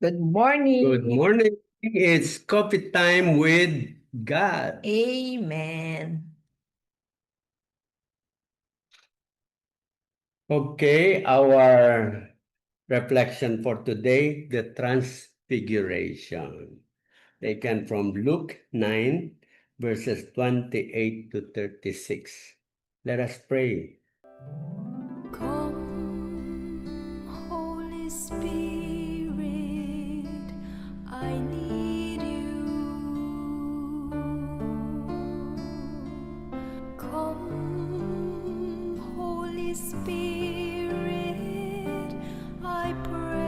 Good morning. Good morning. It's coffee time with God. Amen. Okay, our reflection for today, the Transfiguration, taken from Luke 9, verses 28 to 36. Let us pray. Come, Holy Spirit, I need you. Come, Holy Spirit, I pray.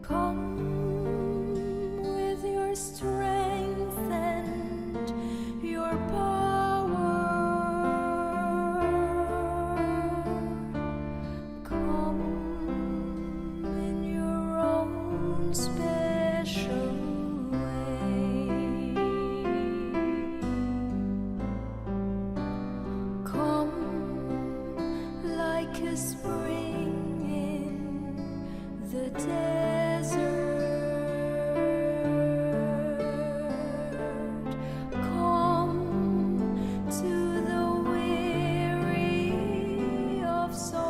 Come with your strength and your power. Come in your own special way. Come like a spring in the desert. Come to the weary of soul.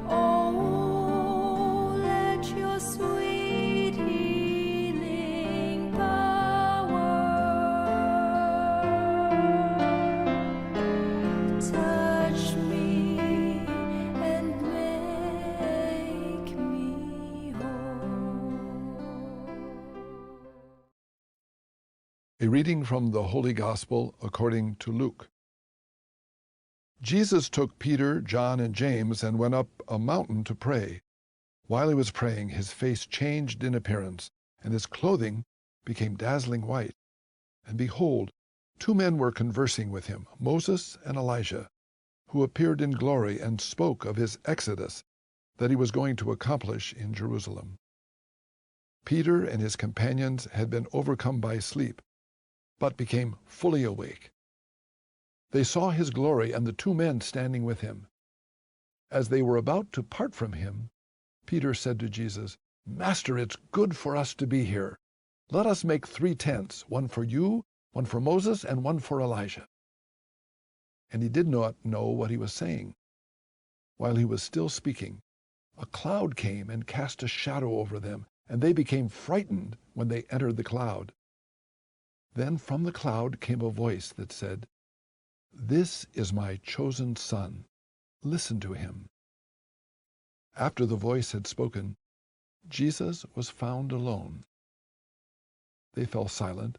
Oh, let your sweet healing power touch me and make me whole. A reading from the Holy Gospel according to Luke. Jesus took Peter, John, and James and went up a mountain to pray. While he was praying, his face changed in appearance, and his clothing became dazzling white. And behold, two men were conversing with him, Moses and Elijah, who appeared in glory and spoke of his exodus that he was going to accomplish in Jerusalem. Peter and his companions had been overcome by sleep, but became fully awake. They saw his glory and the two men standing with him. As they were about to part from him, Peter said to Jesus, "Master, it's good for us to be here. Let us make 3 tents, one for you, one for Moses, and one for Elijah." And he did not know what he was saying. While he was still speaking, a cloud came and cast a shadow over them, and they became frightened when they entered the cloud. Then from the cloud came a voice that said, "This is my chosen Son. Listen to him." After the voice had spoken, Jesus was found alone. They fell silent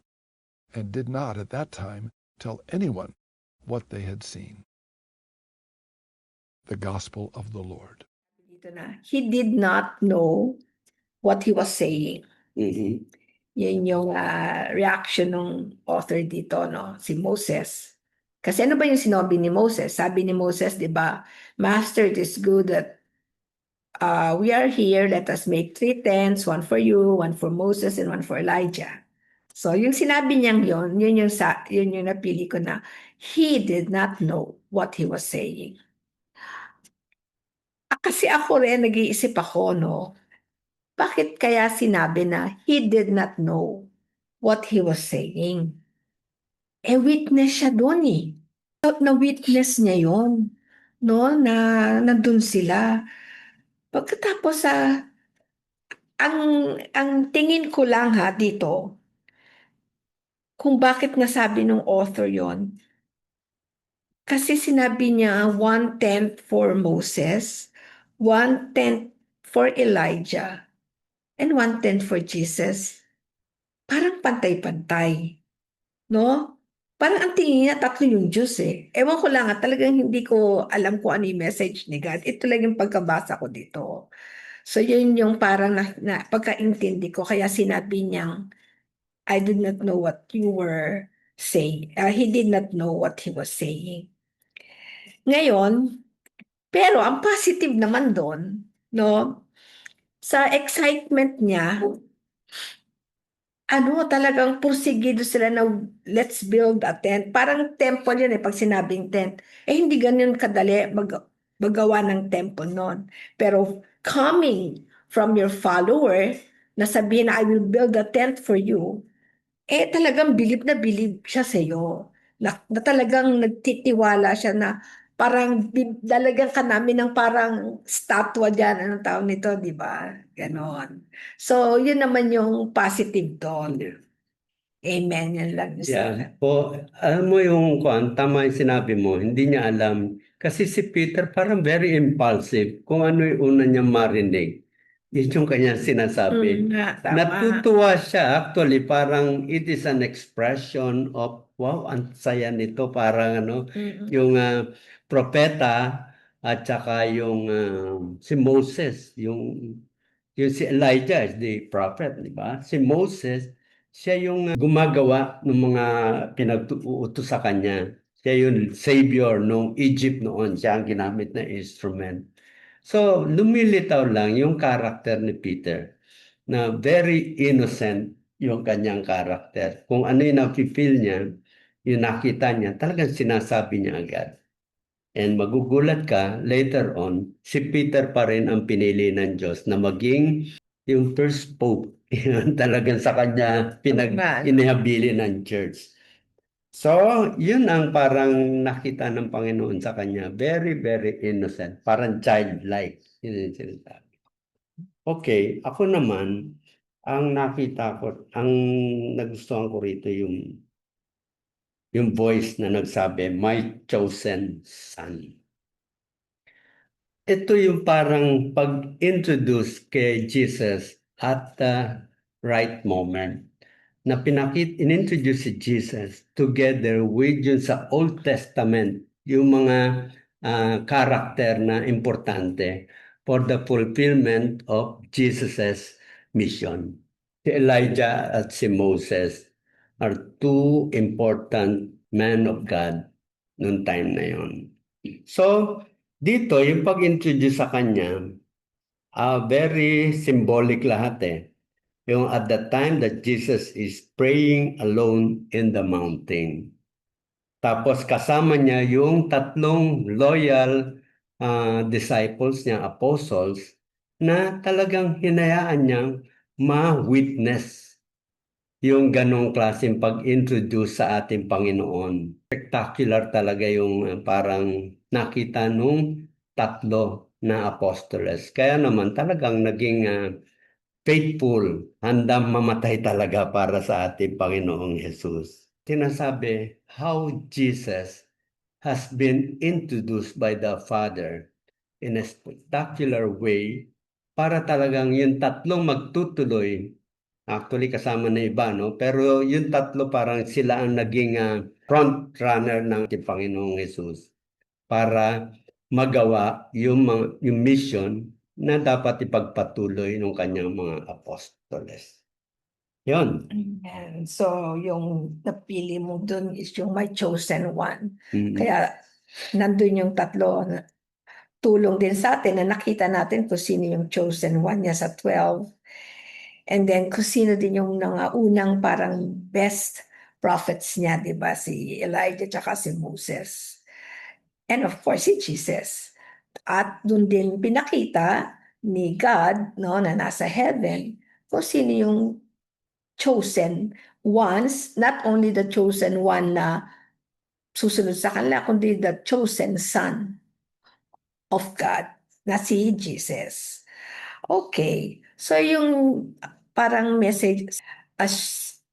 and did not at that time tell anyone what they had seen. The Gospel of the Lord. Dito na, he did not know what he was saying. Mhm. Yan yung reaction ng author dito, no? Si Moses. Kasi ano ba yung sinabi ni Moses? Sabi ni Moses, di ba, Master, it is good that we are here. Let us make 3 tents, one for you, one for Moses, and one for Elijah. So yung sinabi niyang yun yung napili ko na he did not know what he was saying. Kasi ako rin, nag-iisip ako, no? Bakit kaya sinabi na he did not know what he was saying? Witness siya doon eh. Na-witness niya yon, no? Na nandun sila. Pagkatapos ang tingin ko lang dito, kung bakit nasabi ng author yon, kasi sinabi niya 1/10 for Moses, 1/10 for Elijah, and 1/10 for Jesus. Parang pantay-pantay, no? Parang ang tingin niya 3 yung Diyos eh. Ewan ko lang talagang hindi ko alam kung ano yung message ni God. Ito lang yung pagkabasa ko dito. So yun yung parang na pagkaintindi ko. Kaya sinabi niyang, I did not know what you were saying. He did not know what he was saying. Ngayon, pero ang positive naman doon, no? Sa excitement niya, talagang pursigido sila na let's build a tent. Parang temple yun pag sinabing tent. Hindi ganun kadali magawa ng temple nun. Pero coming from your follower, na sabihin na I will build a tent for you, talagang bilib na bilib siya sa iyo. Na talagang nagtitiwala siya na parang dalagan ka namin ng parang statwa dyan. Anong tawag nito, di ba? Ganon. So, yun naman yung positive doon. Amen. Yan lang. Yeah. Po, alam mo yung tama yung sinabi mo, hindi niya alam. Kasi si Peter parang very impulsive. Kung ano yung una niya marinig, yun yung kanyang sinasabi. Tama. Natutuwa siya actually, parang it is an expression of, wow, ang saya nito. Parang yung propeta at saka yung si Moses, yung si Elijah is the prophet, di ba? Si Moses, siya yung gumagawa ng mga pinag-uutos sa kanya. Siya yung savior ng Egypt noon. Siya ang ginamit na instrument. So, lumilitaw lang yung karakter ni Peter na very innocent yung kanyang karakter. Kung ano yung nafe-feel niya, yung nakita niya, talagang sinasabi niya agad. And magugulat ka, later on, si Peter pa rin ang pinili ng Diyos na maging yung first pope. Yun talagang sa kanya inihabilin ng church. So, yun ang parang nakita ng Panginoon sa kanya. Very, very innocent. Parang childlike. Yun yung sinasabi. Okay, ako naman, ang nakita ko, ang nagustuhan ko rito yung voice na nagsabi, my chosen son. Ito yung parang pag-introduce kay Jesus at the right moment. Na in-introduce si Jesus together with yun sa Old Testament, yung mga karakter na importante for the fulfillment of Jesus's mission. Si Elijah at si Moses are two important men of God noong time na yon. So, dito, yung pag-introduce sa kanya, very symbolic lahat eh. Yung at the time that Jesus is praying alone in the mountain. Tapos kasama niya yung tatlong loyal disciples niya, apostles, na talagang hinayaan niyang ma-witness yung ganong klaseng pag-introduce sa ating Panginoon. Spectacular talaga yung parang nakita nung tatlo na apostoles. Kaya naman talagang naging faithful, handang mamatay talaga para sa ating Panginoong Jesus. Sinasabi, how Jesus has been introduced by the Father in a spectacular way para talagang yung tatlong magtutuloy. Actually, kasama na iba, no? Pero yung tatlo parang sila ang naging front runner ng ating Panginoong Jesus para magawa yung mission na dapat ipagpatuloy ng kanyang mga apostoles. Yun. Amen. So, yung napili mo dun is yung my chosen one. Mhm. Kaya, nandun yung tatlo na tulong din sa atin na nakita natin kung sino yung chosen one niya sa 12. And then, kung sino din yung mga unang parang best prophets niya, di ba? Si Elijah tsaka si Moses. And of course, si Jesus. At dun din pinakita ni God, no, na nasa heaven, kung sino yung chosen ones, not only the chosen one na susunod sa kanila, kundi the chosen son of God, na si Jesus. Okay, so yung parang message as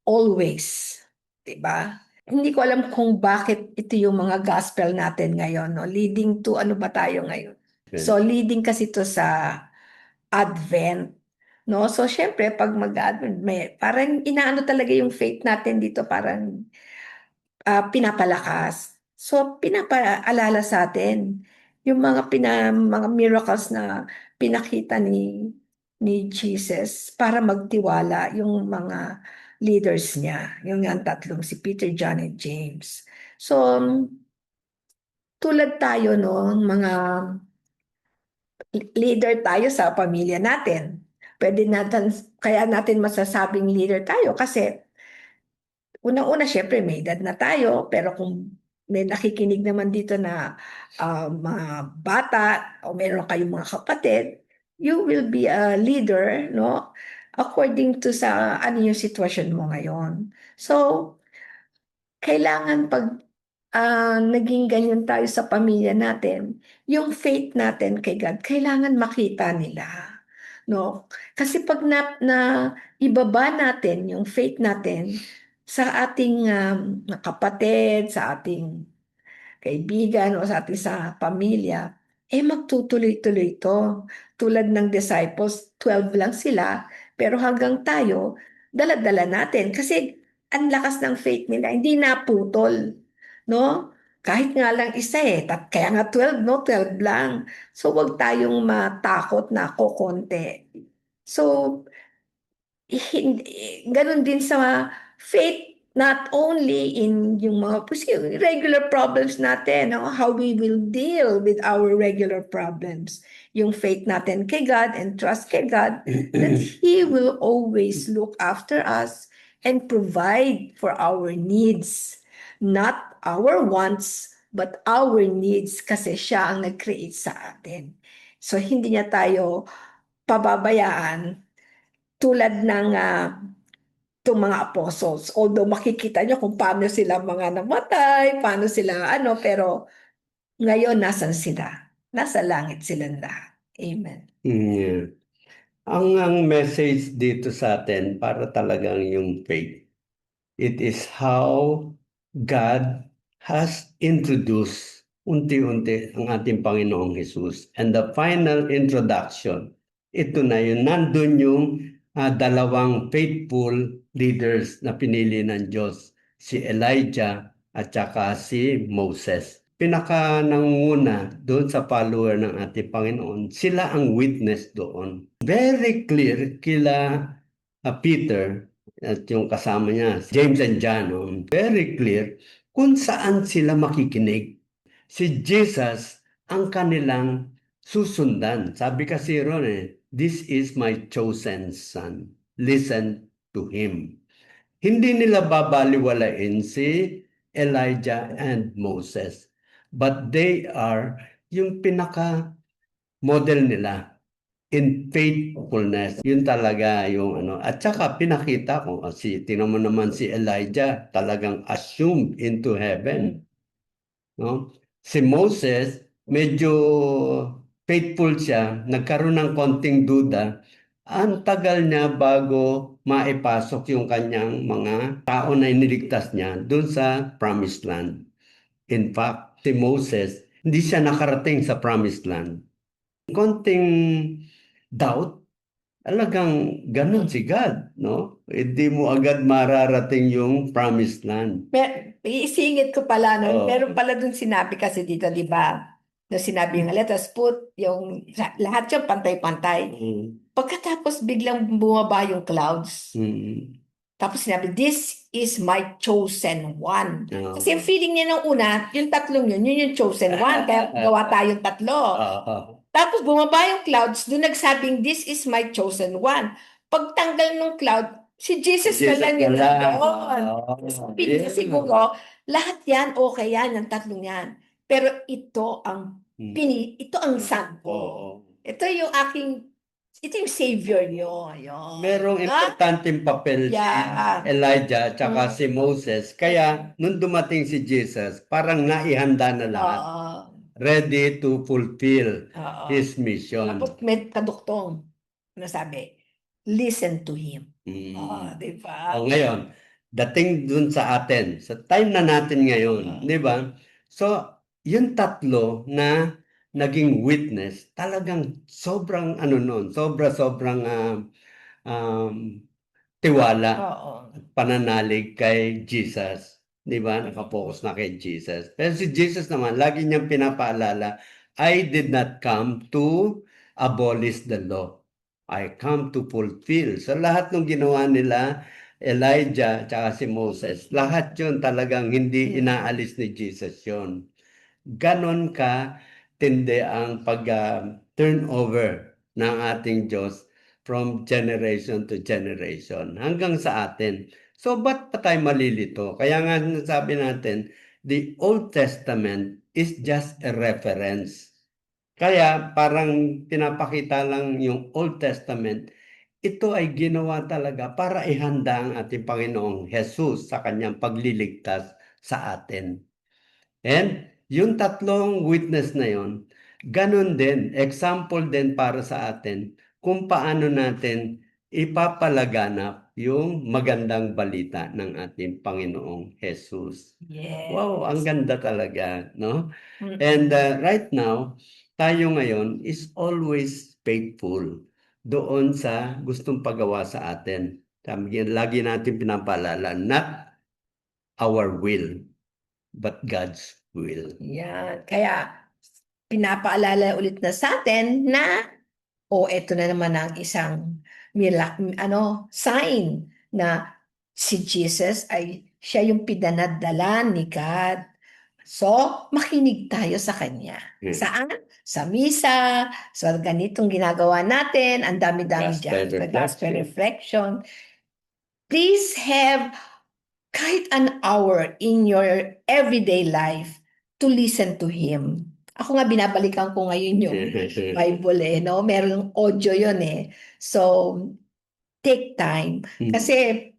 always, diba? Hindi ko alam kung bakit ito yung mga gospel natin ngayon, no? Leading to ano ba tayo ngayon? So leading kasi to sa Advent, no? So syempre pag mag-Advent, parang inaano talaga yung faith natin dito, parang pinapalakas. So pinapaalala sa atin yung mga miracles na pinakita ni Jesus para magtiwala yung mga leaders niya, yung tatlong si Peter, John, and James. So tulad tayo no, mga leader tayo sa pamilya natin. kaya natin masasabing leader tayo kasi unang-una, syempre, may edad na tayo, pero kung may nakikinig naman dito na mga bata o meron kayong mga kapatid, you will be a leader, no? According to sa ano yung sitwasyon mo ngayon. So, kailangan pag naging ganyan tayo sa pamilya natin, yung faith natin kay God, kailangan makita nila. No? Kasi pag ibaba natin yung faith natin sa ating kapatid, sa ating kaibigan o sa ating sa pamilya, magtutuloy-tuloy ito. Tulad ng disciples, 12 lang sila, pero hanggang tayo, dala-dala natin. Kasi ang lakas ng faith nila, hindi naputol. No? Kahit nga lang isa kaya nga 12, no? 12 lang. So, wag tayong matakot na kokonti. So, ganun din sa faith, not only in yung mga regular problems natin, no? How we will deal with our regular problems. Yung faith natin kay God and trust kay God that He will always look after us and provide for our needs. Not our wants, but our needs kasi siya ang nag-create sa atin. So, hindi niya tayo pababayaan tulad ng itong mga apostles. Although makikita nyo kung paano sila mga namatay, paano sila pero ngayon nasan sila? Nasa langit silang lahat. Amen. Yeah. Ang message dito sa atin para talagang yung faith. It is how God has introduced unti-unti ang ating Panginoong Jesus. And the final introduction, ito na yun. Nandun yung dalawang faithful leaders na pinili ng Diyos, si Elijah at saka si Moses. Pinaka nanguna doon sa follower ng ating Panginoon, sila ang witness doon. Very clear kila Peter at yung kasama niya, James and John, very clear kung saan sila makikinig. Si Jesus ang kanilang susundan. Sabi kasi ron this is my chosen son. Listen to him. Hindi nila babaliwalain si Elijah and Moses. But they are yung pinaka-model nila in faithfulness. Yun talaga yung At saka pinakita ko, tingnan mo naman si Elijah, talagang assumed into heaven. No? Si Moses, medyo faithful siya, nagkaroon ng konting duda. Ang tagal niya bago maipasok yung kanyang mga tao na iniligtas niya doon sa Promised Land. In fact, si Moses, hindi siya nakarating sa Promised Land. Konting doubt, talagang ganun si God, no? Hindi mo agad mararating yung Promised Land. Isingit ko pala nun. Oo. Meron pala dun sinabi kasi dito, di ba? Na sinabi nga, let us put yung lahat yung pantay-pantay. Pagkatapos biglang bumaba yung clouds. Tapos sinabi, this is my chosen one. Oo. Kasi yung feeling niya nung una, yung tatlong yun yung chosen one. Kaya gawa tayong tatlo. Tapos bumaba yung clouds, doon nagsabing, this is my chosen one. Pagtanggal ng cloud, si Jesus na lang yung nandoon. Sabi niya siguro, lahat yan, okay yan, yung tatlong yan. Pero ito ang ito ang son ko. Ito yung yung savior niyo. Yun. Merong importanteng papel si Elijah at saka si Moses. Kaya nung dumating si Jesus, parang naihanda na lahat. Ready to fulfill his mission. Tapos may kaduktong na sabi, listen to him. Di ba? Ngayon, dating dun sa atin, sa time na natin ngayon, di ba? So, yung tatlo na naging witness, talagang sobrang sobrang tiwala at pananalig kay Jesus. Di ba? Nakapokus na kay Jesus. Pero si Jesus naman, lagi niyang pinapaalala, I did not come to abolish the law. I come to fulfill. So lahat ng ginawa nila, Elijah at si Moses, lahat yun talagang hindi inaalis ni Jesus yun. Ganon ka tindi ang pag-turnover ng ating Diyos from generation to generation hanggang sa atin. So, ba't pa tayo malilito? Kaya nga sabi natin, the Old Testament is just a reference. Kaya parang pinapakita lang yung Old Testament, ito ay ginawa talaga para ihanda ang ating Panginoong Jesus sa kanyang pagliligtas sa atin. And yung tatlong witness na yon, ganun din, example din para sa atin kung paano natin ipapalaganap yung magandang balita ng ating Panginoong Jesus. Yes. Wow, ang ganda talaga, no? Mm-mm. And right now, tayo ngayon is always faithful doon sa gustong pagawa sa atin. Lagi natin pinapaalala, not our will, but God's will. Yan. Kaya, pinapaalala ulit na sa atin na, eto na naman ang isang sign na si Jesus ay siya yung pinanadala ni God. So, makinig tayo sa Kanya. Hmm. Saan? Sa misa, sa ganitong ginagawa natin, ang dami-dami dyan. Gospel Sa gospel reflection. reflection. Please have kahit an hour in your everyday life to listen to Him. Ako nga, binabalikan ko ngayon yung Bible no? Merong audio yun So, take time. Hmm. Kasi,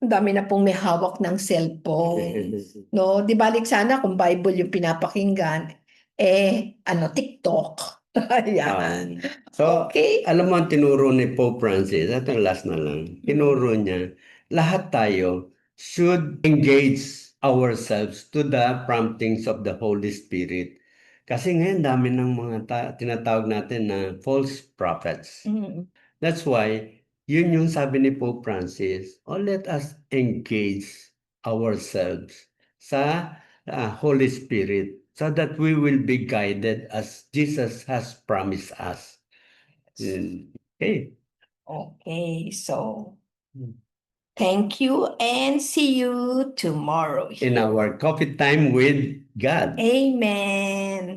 ang dami na pong may hawak ng cellphone. No, di balik sana kung Bible yung pinapakinggan, TikTok. Ayan. So, Okay. alam mo ang tinuro ni Pope Francis, ito last na lang, tinuro niya, lahat tayo should engage ourselves to the promptings of the Holy Spirit. Kasi ngayon, dami ng mga tinatawag natin na false prophets. Mm. That's why, yun yung sabi ni Pope Francis, let us engage ourselves sa Holy Spirit so that we will be guided as Jesus has promised us. Okay. Okay, so Hmm. thank you and see you tomorrow. In our coffee time with God. Amen.